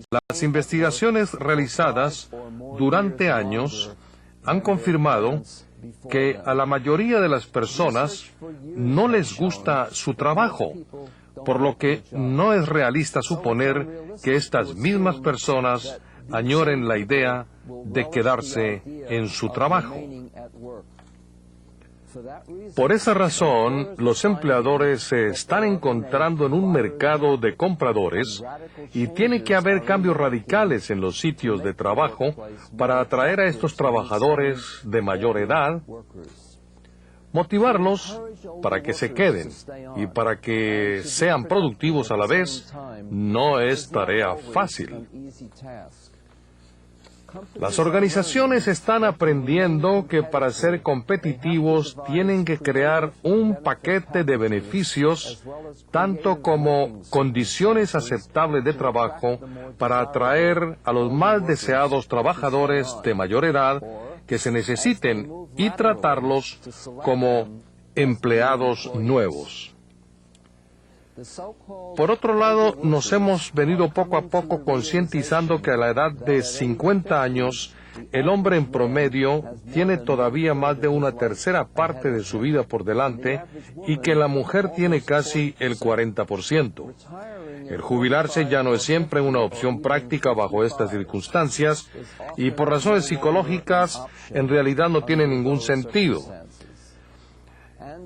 Las investigaciones realizadas durante años han confirmado que a la mayoría de las personas no les gusta su trabajo, por lo que no es realista suponer que estas mismas personas añoren la idea de quedarse en su trabajo. Por esa razón, los empleadores se están encontrando en un mercado de compradores y tiene que haber cambios radicales en los sitios de trabajo para atraer a estos trabajadores de mayor edad, motivarlos para que se queden y para que sean productivos a la vez. No es tarea fácil. Las organizaciones están aprendiendo que para ser competitivos tienen que crear un paquete de beneficios, tanto como condiciones aceptables de trabajo para atraer a los más deseados trabajadores de mayor edad que se necesiten y tratarlos como empleados nuevos. Por otro lado, nos hemos venido poco a poco concientizando que a la edad de 50 años, el hombre en promedio tiene todavía más de una tercera parte de su vida por delante y que la mujer tiene casi el 40%. El jubilarse ya no es siempre una opción práctica bajo estas circunstancias y por razones psicológicas en realidad no tiene ningún sentido.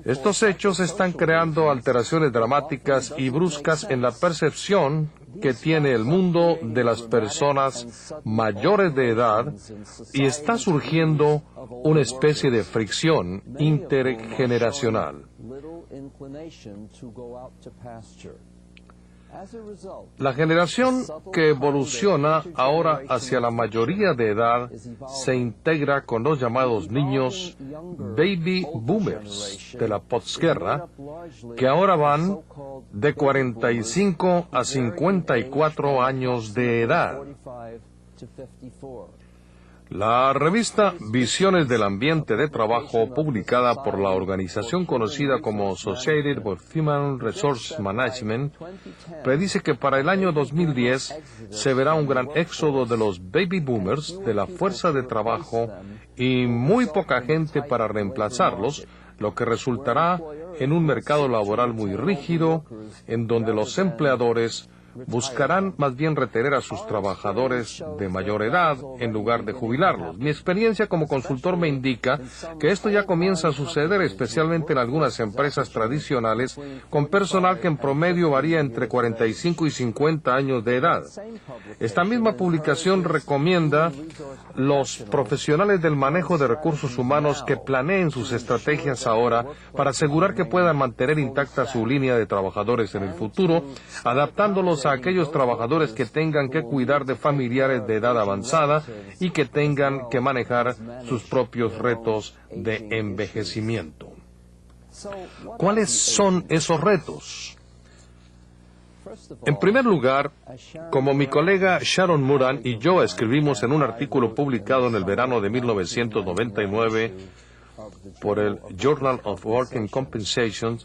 Estos hechos están creando alteraciones dramáticas y bruscas en la percepción que tiene el mundo de las personas mayores de edad y está surgiendo una especie de fricción intergeneracional. La generación que evoluciona ahora hacia la mayoría de edad se integra con los llamados niños baby boomers de la posguerra, que ahora van de 45 a 54 años de edad. La revista Visiones del Ambiente de Trabajo, publicada por la organización conocida como Associated for Human Resource Management, predice que para el año 2010 se verá un gran éxodo de los baby boomers de la fuerza de trabajo y muy poca gente para reemplazarlos, lo que resultará en un mercado laboral muy rígido, en donde los empleadores buscarán más bien retener a sus trabajadores de mayor edad en lugar de jubilarlos. Mi experiencia como consultor me indica que esto ya comienza a suceder, especialmente en algunas empresas tradicionales, con personal que en promedio varía entre 45 y 50 años de edad. Esta misma publicación recomienda los profesionales del manejo de recursos humanos que planeen sus estrategias ahora para asegurar que puedan mantener intacta su línea de trabajadores en el futuro, adaptándolos a aquellos trabajadores que tengan que cuidar de familiares de edad avanzada y que tengan que manejar sus propios retos de envejecimiento. ¿Cuáles son esos retos? En primer lugar, como mi colega Sharon Moran y yo escribimos en un artículo publicado en el verano de 1999 por el Journal of Working Compensation,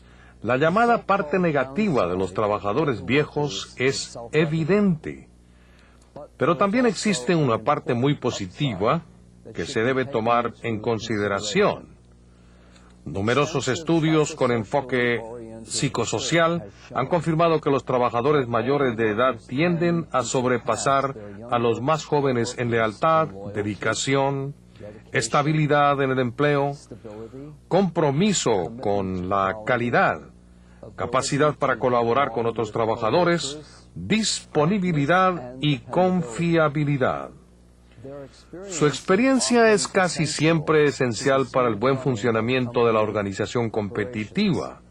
la llamada parte negativa de los trabajadores viejos es evidente. Pero también existe una parte muy positiva que se debe tomar en consideración. Numerosos estudios con enfoque psicosocial han confirmado que los trabajadores mayores de edad tienden a sobrepasar a los más jóvenes en lealtad, dedicación, estabilidad en el empleo, compromiso con la calidad, capacidad para colaborar con otros trabajadores, disponibilidad y confiabilidad. Su experiencia es casi siempre esencial para el buen funcionamiento de la organización competitiva.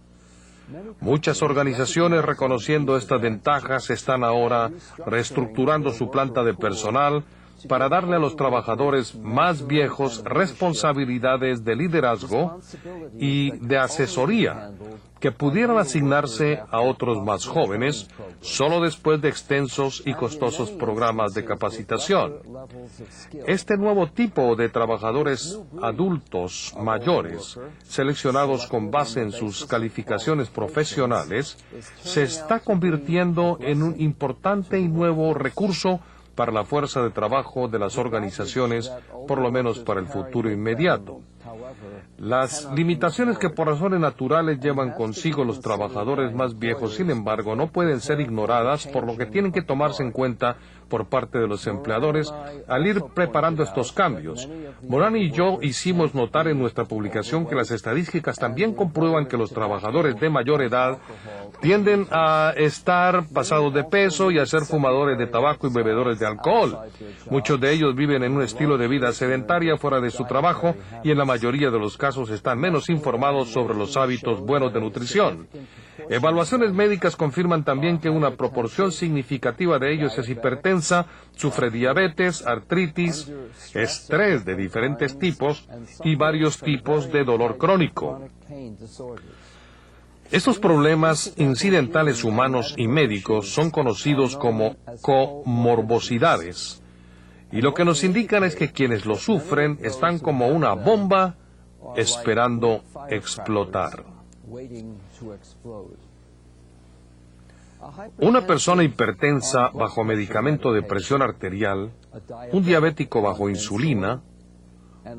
Muchas organizaciones, reconociendo estas ventajas, están ahora reestructurando su planta de personal, para darle a los trabajadores más viejos responsabilidades de liderazgo y de asesoría que pudieran asignarse a otros más jóvenes solo después de extensos y costosos programas de capacitación. Este nuevo tipo de trabajadores adultos mayores, seleccionados con base en sus calificaciones profesionales, se está convirtiendo en un importante y nuevo recurso para la fuerza de trabajo de las organizaciones, por lo menos para el futuro inmediato. Las limitaciones que por razones naturales llevan consigo los trabajadores más viejos, sin embargo, no pueden ser ignoradas, por lo que tienen que tomarse en cuenta por parte de los empleadores al ir preparando estos cambios. Morán y yo hicimos notar en nuestra publicación que las estadísticas también comprueban que los trabajadores de mayor edad tienden a estar pasados de peso y a ser fumadores de tabaco y bebedores de alcohol. Muchos de ellos viven en un estilo de vida sedentaria fuera de su trabajo y en la mayoría de los casos están menos informados sobre los hábitos buenos de nutrición. Evaluaciones médicas confirman también que una proporción significativa de ellos es hipertensa, sufre diabetes, artritis, estrés de diferentes tipos y varios tipos de dolor crónico. Estos problemas incidentales humanos y médicos son conocidos como comorbosidades, y lo que nos indican es que quienes lo sufren están como una bomba esperando explotar. Una persona hipertensa bajo medicamento de presión arterial, un diabético bajo insulina,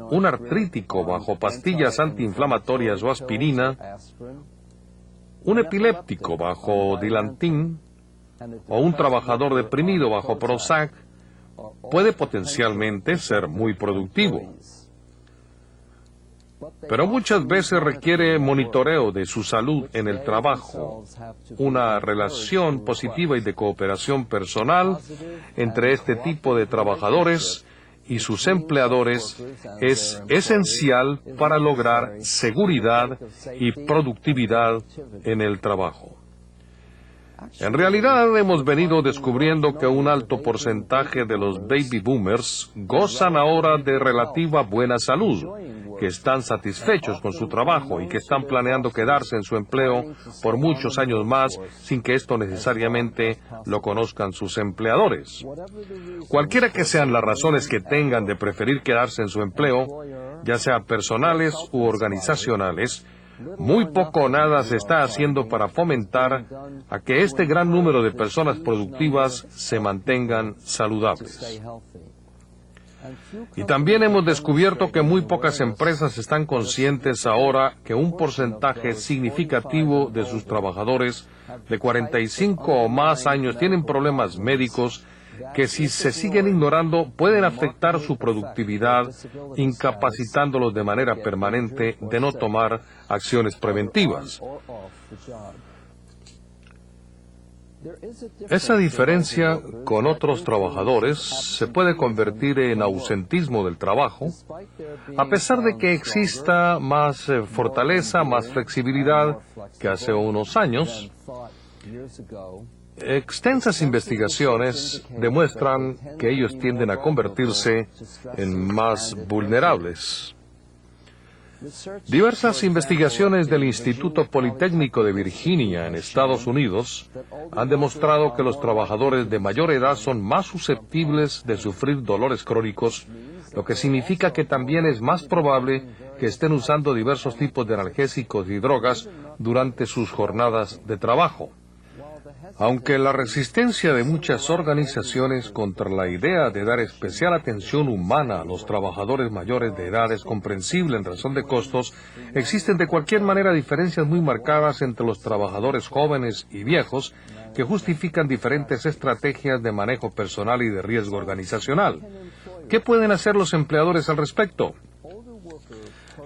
un artrítico bajo pastillas antiinflamatorias o aspirina, un epiléptico bajo Dilantin o un trabajador deprimido bajo Prozac puede potencialmente ser muy productivo. Pero muchas veces requiere monitoreo de su salud en el trabajo. Una relación positiva y de cooperación personal entre este tipo de trabajadores y sus empleadores es esencial para lograr seguridad y productividad en el trabajo. En realidad hemos venido descubriendo que un alto porcentaje de los baby boomers gozan ahora de relativa buena salud, que están satisfechos con su trabajo y que están planeando quedarse en su empleo por muchos años más sin que esto necesariamente lo conozcan sus empleadores. Cualquiera que sean las razones que tengan de preferir quedarse en su empleo, ya sea personales u organizacionales, muy poco o nada se está haciendo para fomentar a que este gran número de personas productivas se mantengan saludables. Y también hemos descubierto que muy pocas empresas están conscientes ahora que un porcentaje significativo de sus trabajadores de 45 o más años tienen problemas médicos que, si se siguen ignorando, pueden afectar su productividad, incapacitándolos de manera permanente de no tomar acciones preventivas. Esa diferencia con otros trabajadores se puede convertir en ausentismo del trabajo, a pesar de que exista más fortaleza, más flexibilidad que hace unos años. Extensas investigaciones demuestran que ellos tienden a convertirse en más vulnerables. Diversas investigaciones del Instituto Politécnico de Virginia en Estados Unidos han demostrado que los trabajadores de mayor edad son más susceptibles de sufrir dolores crónicos, lo que significa que también es más probable que estén usando diversos tipos de analgésicos y drogas durante sus jornadas de trabajo. Aunque la resistencia de muchas organizaciones contra la idea de dar especial atención humana a los trabajadores mayores de edad es comprensible en razón de costos, existen de cualquier manera diferencias muy marcadas entre los trabajadores jóvenes y viejos que justifican diferentes estrategias de manejo personal y de riesgo organizacional. ¿Qué pueden hacer los empleadores al respecto?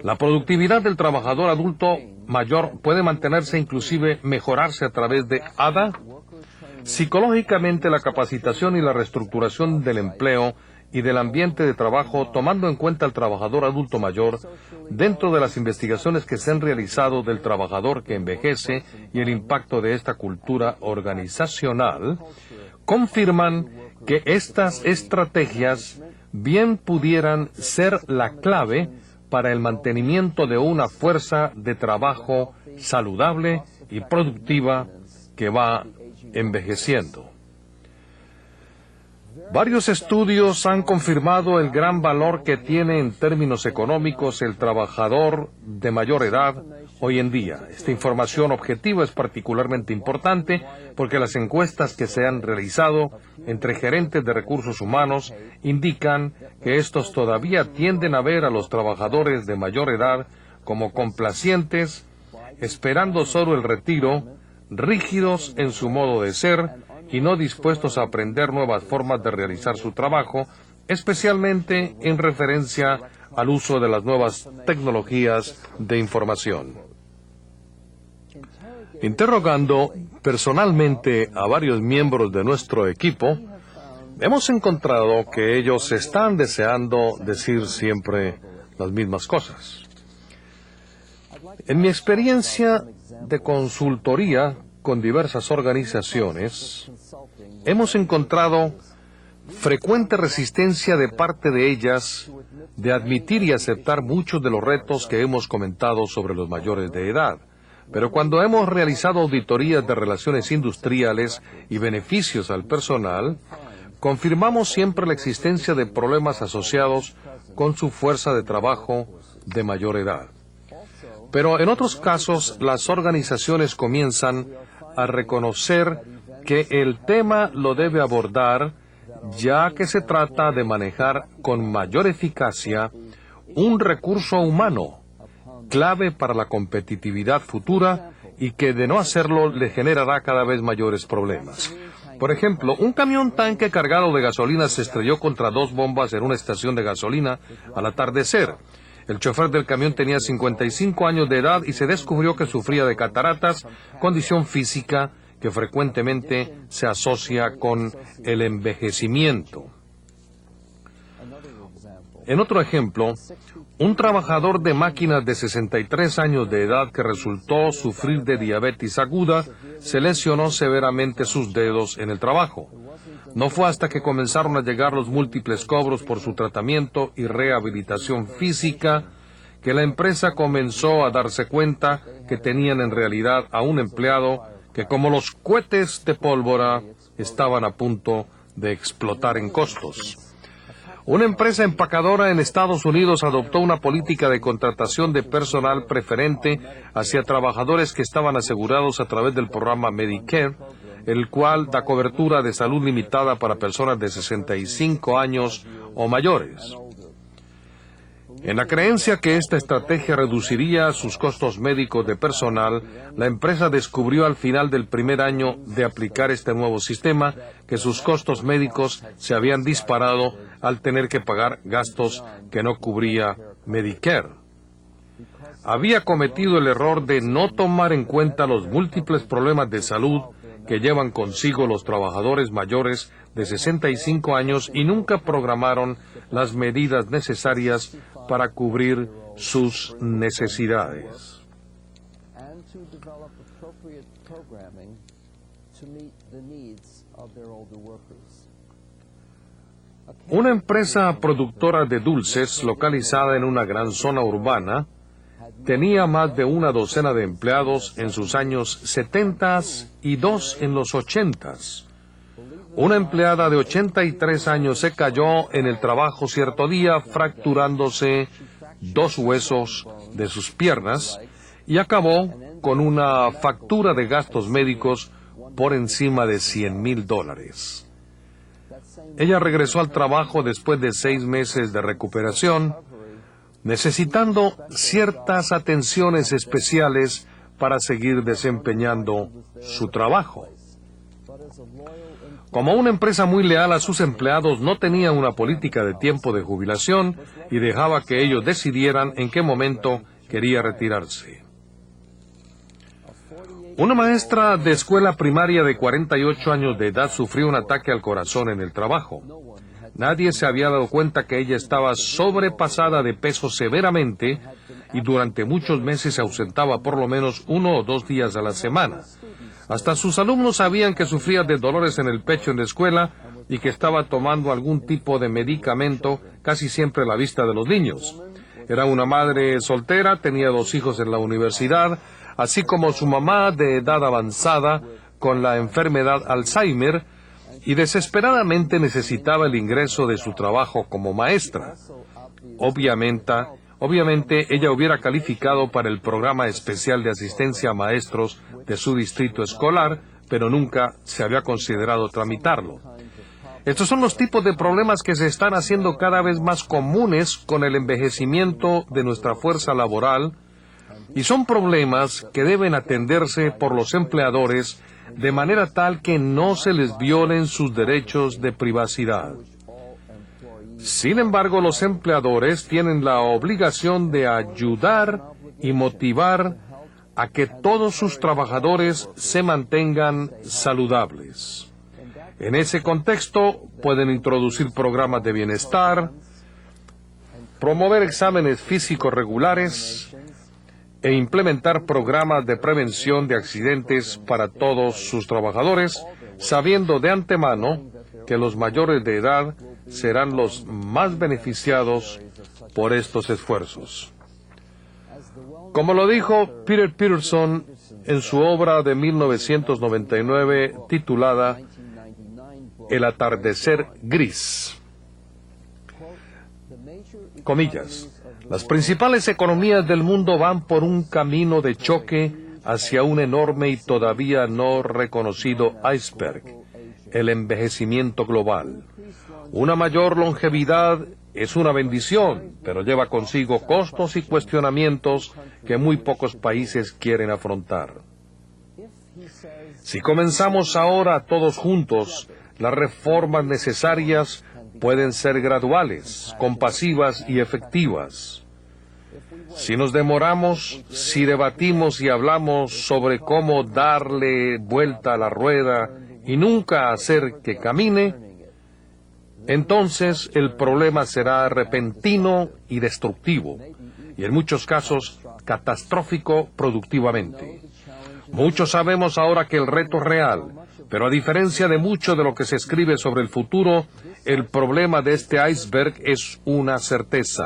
La productividad del trabajador adulto mayor puede mantenerse e inclusive mejorarse a través de ADA. Psicológicamente, la capacitación y la reestructuración del empleo y del ambiente de trabajo, tomando en cuenta al trabajador adulto mayor, dentro de las investigaciones que se han realizado del trabajador que envejece y el impacto de esta cultura organizacional, confirman que estas estrategias bien pudieran ser la clave para el mantenimiento de una fuerza de trabajo saludable y productiva que va envejeciendo. Varios estudios han confirmado el gran valor que tiene en términos económicos el trabajador de mayor edad hoy en día. Esta información objetiva es particularmente importante porque las encuestas que se han realizado entre gerentes de recursos humanos indican que estos todavía tienden a ver a los trabajadores de mayor edad como complacientes, esperando solo el retiro, rígidos en su modo de ser y no dispuestos a aprender nuevas formas de realizar su trabajo, especialmente en referencia al uso de las nuevas tecnologías de información. Interrogando personalmente a varios miembros de nuestro equipo, hemos encontrado que ellos están deseando decir siempre las mismas cosas. En mi experiencia de consultoría con diversas organizaciones, hemos encontrado frecuente resistencia de parte de ellas de admitir y aceptar muchos de los retos que hemos comentado sobre los mayores de edad. Pero cuando hemos realizado auditorías de relaciones industriales y beneficios al personal, confirmamos siempre la existencia de problemas asociados con su fuerza de trabajo de mayor edad. Pero en otros casos, las organizaciones comienzan a reconocer que el tema lo debe abordar, ya que se trata de manejar con mayor eficacia un recurso humano, clave para la competitividad futura y que de no hacerlo le generará cada vez mayores problemas. Por ejemplo, un camión tanque cargado de gasolina se estrelló contra dos bombas en una estación de gasolina al atardecer. El chofer del camión tenía 55 años de edad y se descubrió que sufría de cataratas, condición física que frecuentemente se asocia con el envejecimiento. En otro ejemplo, un trabajador de máquinas de 63 años de edad que resultó sufrir de diabetes aguda se lesionó severamente sus dedos en el trabajo. No fue hasta que comenzaron a llegar los múltiples cobros por su tratamiento y rehabilitación física que la empresa comenzó a darse cuenta que tenían en realidad a un empleado que, como los cohetes de pólvora, estaban a punto de explotar en costos. Una empresa empacadora en Estados Unidos adoptó una política de contratación de personal preferente hacia trabajadores que estaban asegurados a través del programa Medicare, el cual da cobertura de salud limitada para personas de 65 años o mayores. En la creencia que esta estrategia reduciría sus costos médicos de personal, la empresa descubrió al final del primer año de aplicar este nuevo sistema que sus costos médicos se habían disparado al tener que pagar gastos que no cubría Medicare. Había cometido el error de no tomar en cuenta los múltiples problemas de salud que llevan consigo los trabajadores mayores de 65 años y nunca programaron las medidas necesarias para cubrir sus necesidades. Una empresa productora de dulces localizada en una gran zona urbana tenía más de una docena de empleados en sus años 70 y 2 en los 80. Una empleada de 83 años se cayó en el trabajo cierto día, fracturándose 2 huesos de sus piernas y acabó con una factura de gastos médicos por encima de $100,000. Ella regresó al trabajo después de 6 meses de recuperación, necesitando ciertas atenciones especiales para seguir desempeñando su trabajo. Como una empresa muy leal a sus empleados, no tenía una política de tiempo de jubilación y dejaba que ellos decidieran en qué momento quería retirarse. Una maestra de escuela primaria de 48 años de edad sufrió un ataque al corazón en el trabajo. Nadie se había dado cuenta que ella estaba sobrepasada de peso severamente y durante muchos meses se ausentaba por lo menos 1 o 2 días a la semana. Hasta sus alumnos sabían que sufría de dolores en el pecho en la escuela y que estaba tomando algún tipo de medicamento, casi siempre a la vista de los niños. Era una madre soltera, tenía 2 hijos en la universidad, así como su mamá de edad avanzada con la enfermedad Alzheimer, y desesperadamente necesitaba el ingreso de su trabajo como maestra. Obviamente ella hubiera calificado para el programa especial de asistencia a maestros de su distrito escolar, pero nunca se había considerado tramitarlo. Estos son los tipos de problemas que se están haciendo cada vez más comunes con el envejecimiento de nuestra fuerza laboral, y son problemas que deben atenderse por los empleadores de manera tal que no se les violen sus derechos de privacidad. Sin embargo, los empleadores tienen la obligación de ayudar y motivar a que todos sus trabajadores se mantengan saludables. En ese contexto, pueden introducir programas de bienestar, promover exámenes físicos regulares e implementar programas de prevención de accidentes para todos sus trabajadores, sabiendo de antemano que los mayores de edad serán los más beneficiados por estos esfuerzos. Como lo dijo Peter Peterson en su obra de 1999 titulada El atardecer gris. Comillas. Las principales economías del mundo van por un camino de choque hacia un enorme y todavía no reconocido iceberg, el envejecimiento global. Una mayor longevidad es una bendición, pero lleva consigo costos y cuestionamientos que muy pocos países quieren afrontar. Si comenzamos ahora todos juntos, las reformas necesarias pueden ser graduales, compasivas y efectivas. Si nos demoramos, si debatimos y hablamos sobre cómo darle vuelta a la rueda y nunca hacer que camine, entonces el problema será repentino y destructivo, y en muchos casos catastrófico productivamente. Muchos sabemos ahora que el reto es real, pero a diferencia de mucho de lo que se escribe sobre el futuro, el problema de este iceberg es una certeza.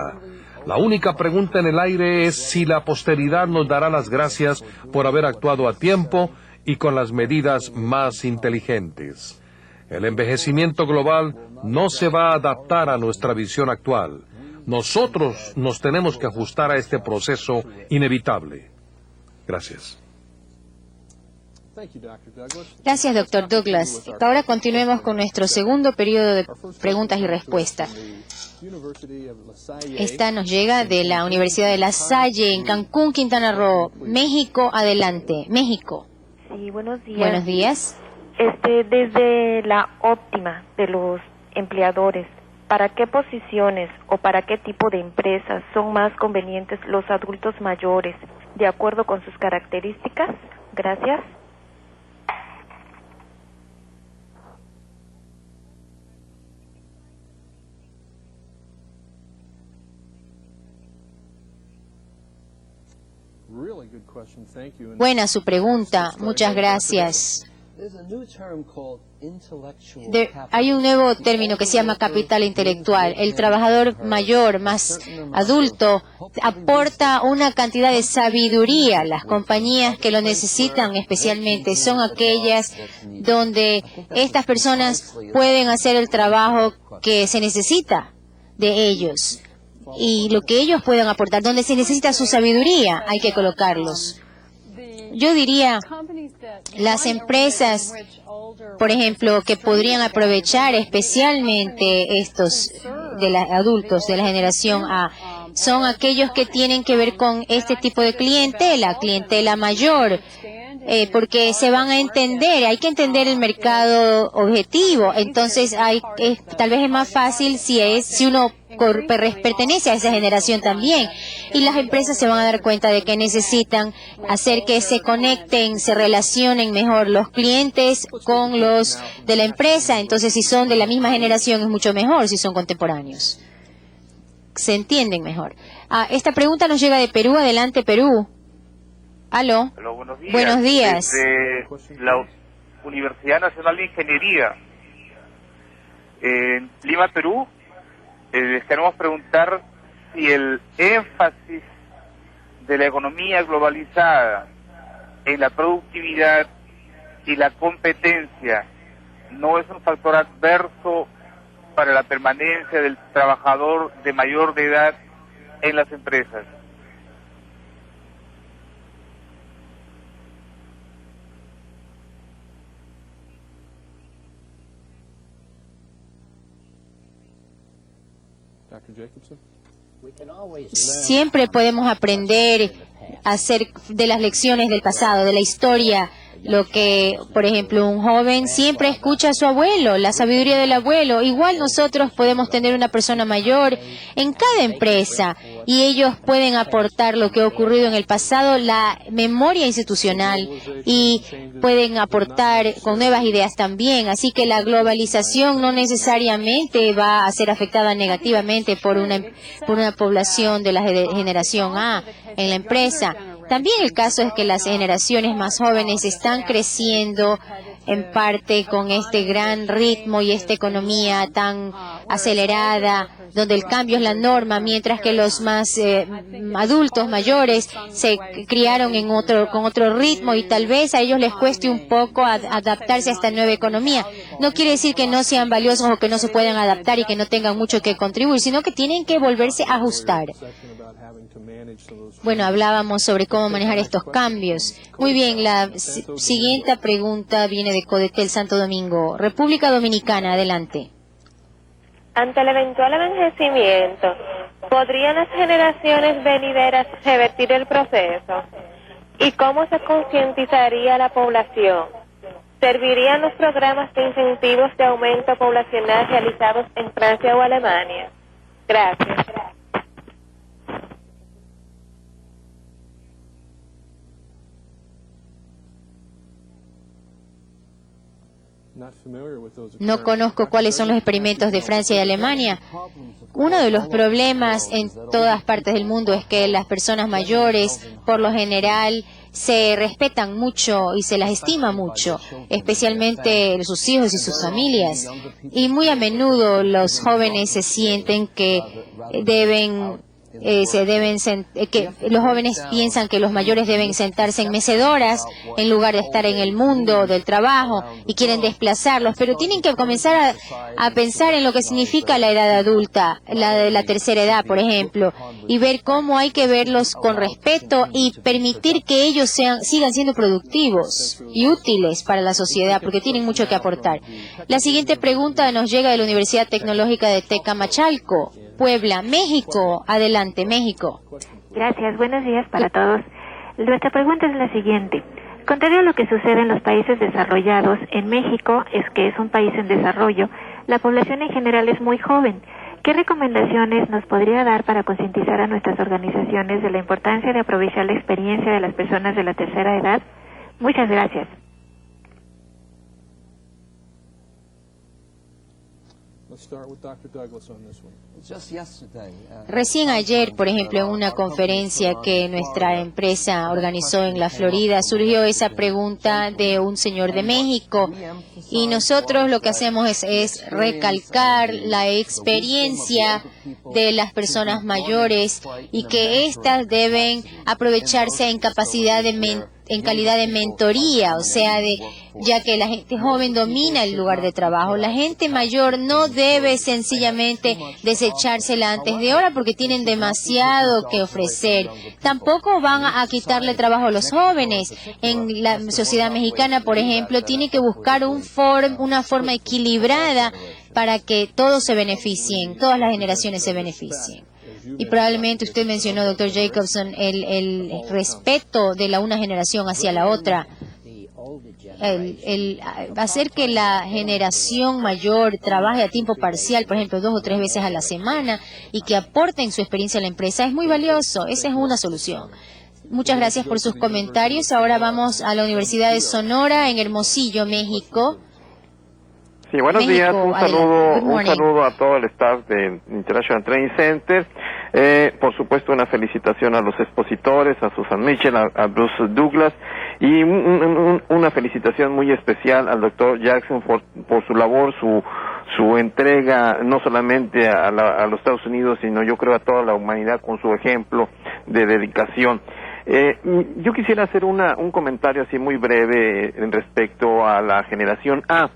La única pregunta en el aire es si la posteridad nos dará las gracias por haber actuado a tiempo y con las medidas más inteligentes. El envejecimiento global no se va a adaptar a nuestra visión actual. Nosotros nos tenemos que ajustar a este proceso inevitable. Gracias. Gracias, Dr. Douglas. Ahora continuemos con nuestro segundo periodo de preguntas y respuestas. Esta nos llega de la Universidad de La Salle, en Cancún, Quintana Roo, México. Adelante, México. Sí, buenos días. Buenos días. Desde la óptima de los empleadores, ¿para qué posiciones o para qué tipo de empresas son más convenientes los adultos mayores, de acuerdo con sus características? Gracias. Buena su pregunta, muchas gracias. Hay un nuevo término que se llama capital intelectual. El trabajador mayor, más adulto, aporta una cantidad de sabiduría. Las compañías que lo necesitan especialmente son aquellas donde estas personas pueden hacer el trabajo que se necesita de ellos. Y lo que ellos puedan aportar, donde se necesita su sabiduría, hay que colocarlos. Yo diría, las empresas, por ejemplo, que podrían aprovechar especialmente estos de los adultos de la generación A, son aquellos que tienen que ver con este tipo de clientela mayor, porque se van a entender, hay que entender el mercado objetivo. Entonces tal vez es más fácil si uno pertenece a esa generación también, y las empresas se van a dar cuenta de que necesitan hacer que se conecten, se relacionen mejor los clientes con los de la empresa. Entonces, si son de la misma generación es mucho mejor, si son contemporáneos se entienden mejor. Esta pregunta nos llega de Perú. Adelante, Perú. Aló. Hola, buenos días. Buenos días. Desde la Universidad Nacional de Ingeniería en Lima, Perú, les queremos preguntar si el énfasis de la economía globalizada en la productividad y la competencia no es un factor adverso para la permanencia del trabajador de mayor de edad en las empresas. Siempre podemos aprender a hacer de las lecciones del pasado, de la historia. Lo que, por ejemplo, un joven siempre escucha a su abuelo, la sabiduría del abuelo. Igual nosotros podemos tener una persona mayor en cada empresa y ellos pueden aportar lo que ha ocurrido en el pasado, la memoria institucional, y pueden aportar con nuevas ideas también. Así que la globalización no necesariamente va a ser afectada negativamente por una población de la generación A en la empresa. También el caso es que las generaciones más jóvenes están creciendo en parte con este gran ritmo y esta economía tan acelerada, donde el cambio es la norma, mientras que los más adultos mayores se criaron con otro ritmo y tal vez a ellos les cueste un poco adaptarse a esta nueva economía. No quiere decir que no sean valiosos o que no se puedan adaptar y que no tengan mucho que contribuir, sino que tienen que volverse a ajustar. Bueno, hablábamos sobre cómo manejar estos cambios. Muy bien, la siguiente pregunta viene de Codetel Santo Domingo. República Dominicana, adelante. Ante el eventual envejecimiento, ¿podrían las generaciones venideras revertir el proceso? ¿Y cómo se concientizaría a la población? ¿Servirían los programas de incentivos de aumento poblacional realizados en Francia o Alemania? Gracias. No conozco cuáles son los experimentos de Francia y Alemania. Uno de los problemas en todas partes del mundo es que las personas mayores, por lo general, se respetan mucho y se las estima mucho, especialmente sus hijos y sus familias. Y muy a menudo los jóvenes se sienten que los jóvenes piensan que los mayores deben sentarse en mecedoras en lugar de estar en el mundo del trabajo y quieren desplazarlos, pero tienen que comenzar a pensar en lo que significa la edad adulta, la de la tercera edad, por ejemplo, y ver cómo hay que verlos con respeto y permitir que ellos sigan siendo productivos y útiles para la sociedad, porque tienen mucho que aportar. La siguiente pregunta nos llega de la Universidad Tecnológica de Tecamachalco, Puebla, México. Adelante, México. Gracias, buenos días para todos. Nuestra pregunta es la siguiente. Contrario a lo que sucede en los países desarrollados, en México, que es un país en desarrollo, la población en general es muy joven. ¿Qué recomendaciones nos podría dar para concientizar a nuestras organizaciones de la importancia de aprovechar la experiencia de las personas de la tercera edad? Muchas gracias. Recién ayer, por ejemplo, en una conferencia que nuestra empresa organizó en la Florida, surgió esa pregunta de un señor de México y nosotros lo que hacemos es recalcar la experiencia de las personas mayores y que éstas deben aprovecharse en calidad de mentoría, o sea, ya que la gente joven domina el lugar de trabajo. La gente mayor no debe sencillamente desechársela antes de hora porque tienen demasiado que ofrecer. Tampoco van a quitarle trabajo a los jóvenes. En la sociedad mexicana, por ejemplo, tiene que buscar una forma equilibrada para que todos se beneficien, todas las generaciones se beneficien. Y probablemente usted mencionó, doctor Jacobson, el respeto de una generación hacia la otra. El hacer que la generación mayor trabaje a tiempo parcial, por ejemplo, 2 o 3 veces a la semana, y que aporten su experiencia a la empresa, es muy valioso. Esa es una solución. Muchas gracias por sus comentarios. Ahora vamos a la Universidad de Sonora, en Hermosillo, México. Sí, buenos México, días, un adelante. saludo a todo el staff de International Training Center. Por supuesto, una felicitación a los expositores, a Susan Mitchell, a Bruce Douglas, y una felicitación muy especial al doctor Jackson por su labor, su entrega, no solamente a los Estados Unidos, sino yo creo a toda la humanidad con su ejemplo de dedicación. Yo quisiera hacer un comentario así muy breve en respecto a la generación A.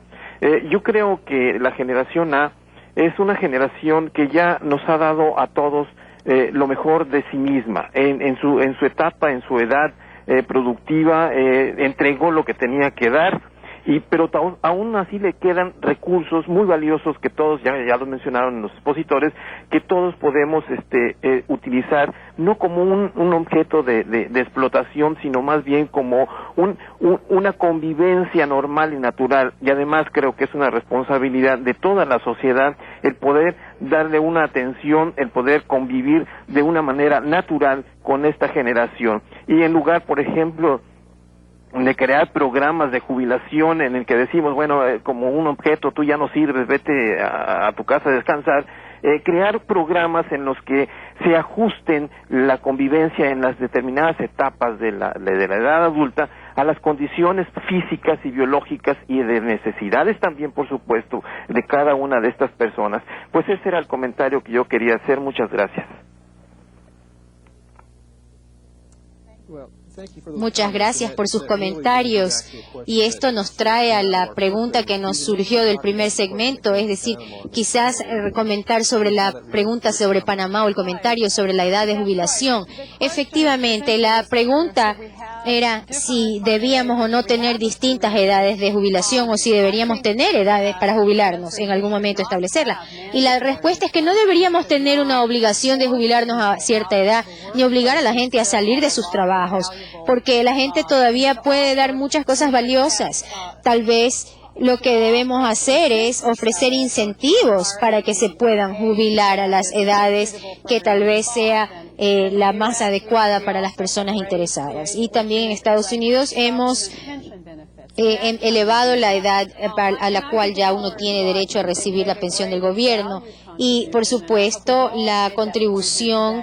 Yo creo que la generación A es una generación que ya nos ha dado a todos lo mejor de sí misma. En su etapa, en su edad productiva, entregó lo que tenía que dar, pero aún así le quedan recursos muy valiosos que todos, ya lo mencionaron los expositores, que todos podemos utilizar, no como un objeto de explotación, sino más bien como una convivencia normal y natural. Y además creo que es una responsabilidad de toda la sociedad el poder darle una atención, el poder convivir de una manera natural con esta generación. Y en lugar, por ejemplo, de crear programas de jubilación en el que decimos, bueno, como un objeto, tú ya no sirves, vete a tu casa a descansar, crear programas en los que se ajusten la convivencia en las determinadas etapas de la edad adulta a las condiciones físicas y biológicas y de necesidades también, por supuesto, de cada una de estas personas. Pues ese era el comentario que yo quería hacer. Muchas gracias. Muchas gracias por sus comentarios, y esto nos trae a la pregunta que nos surgió del primer segmento, es decir, quizás comentar sobre la pregunta sobre Panamá o el comentario sobre la edad de jubilación. Efectivamente, la pregunta era si debíamos o no tener distintas edades de jubilación, o si deberíamos tener edades para jubilarnos, en algún momento establecerla. Y la respuesta es que no deberíamos tener una obligación de jubilarnos a cierta edad, ni obligar a la gente a salir de sus trabajos, porque la gente todavía puede dar muchas cosas valiosas. Tal vez lo que debemos hacer es ofrecer incentivos para que se puedan jubilar a las edades que tal vez sea la más adecuada para las personas interesadas. Y también en Estados Unidos hemos elevado la edad a la cual ya uno tiene derecho a recibir la pensión del gobierno, y por supuesto la contribución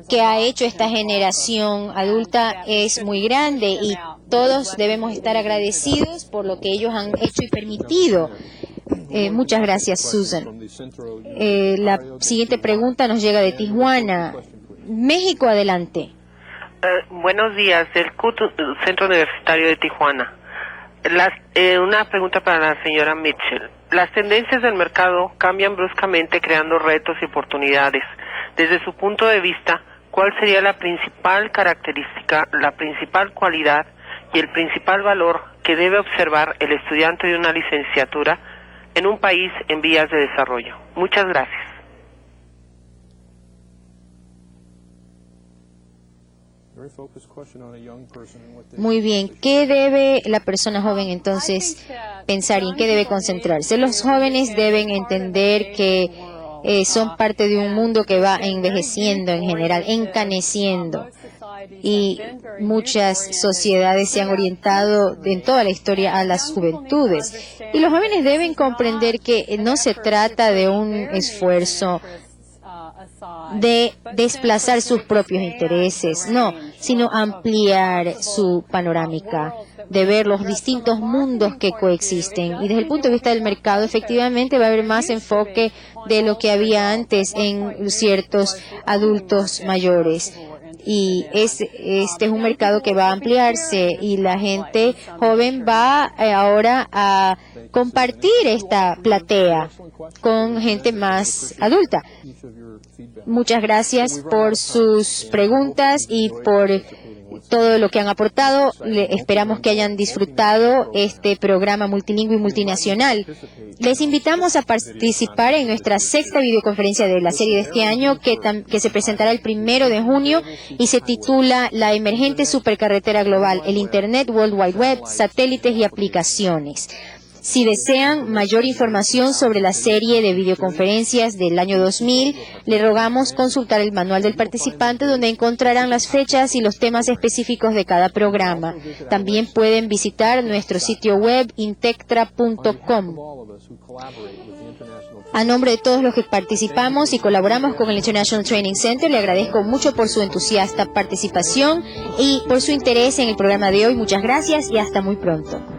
que ha hecho esta generación adulta es muy grande, y todos debemos estar agradecidos por lo que ellos han hecho y permitido. Muchas gracias, Susan. La siguiente pregunta nos llega de Tijuana. México, adelante. Buenos días, del CUT, Centro Universitario de Tijuana. Una pregunta para la señora Mitchell. Las tendencias del mercado cambian bruscamente, creando retos y oportunidades. Desde su punto de vista, ¿cuál sería la principal característica, la principal cualidad y el principal valor que debe observar el estudiante de una licenciatura en un país en vías de desarrollo? Muchas gracias. Muy bien, ¿qué debe la persona joven entonces pensar y en qué debe concentrarse? Los jóvenes deben entender que son parte de un mundo que va envejeciendo en general, encaneciendo, y muchas sociedades se han orientado en toda la historia a las juventudes, y los jóvenes deben comprender que no se trata de un esfuerzo de desplazar sus propios intereses, no, sino ampliar su panorámica, de ver los distintos mundos que coexisten. Y desde el punto de vista del mercado, efectivamente va a haber más enfoque de lo que había antes en ciertos adultos mayores. Y este es un mercado que va a ampliarse, y la gente joven va ahora a compartir esta platea con gente más adulta. Muchas gracias por sus preguntas y por todo lo que han aportado. Esperamos que hayan disfrutado este programa multilingüe y multinacional. Les invitamos a participar en nuestra sexta videoconferencia de la serie de este año, que se presentará el 1 de junio y se titula La emergente supercarretera global, el Internet, World Wide Web, satélites y aplicaciones. Si desean mayor información sobre la serie de videoconferencias del año 2000, le rogamos consultar el manual del participante, donde encontrarán las fechas y los temas específicos de cada programa. También pueden visitar nuestro sitio web intectra.com. A nombre de todos los que participamos y colaboramos con el International Training Center, le agradezco mucho por su entusiasta participación y por su interés en el programa de hoy. Muchas gracias y hasta muy pronto.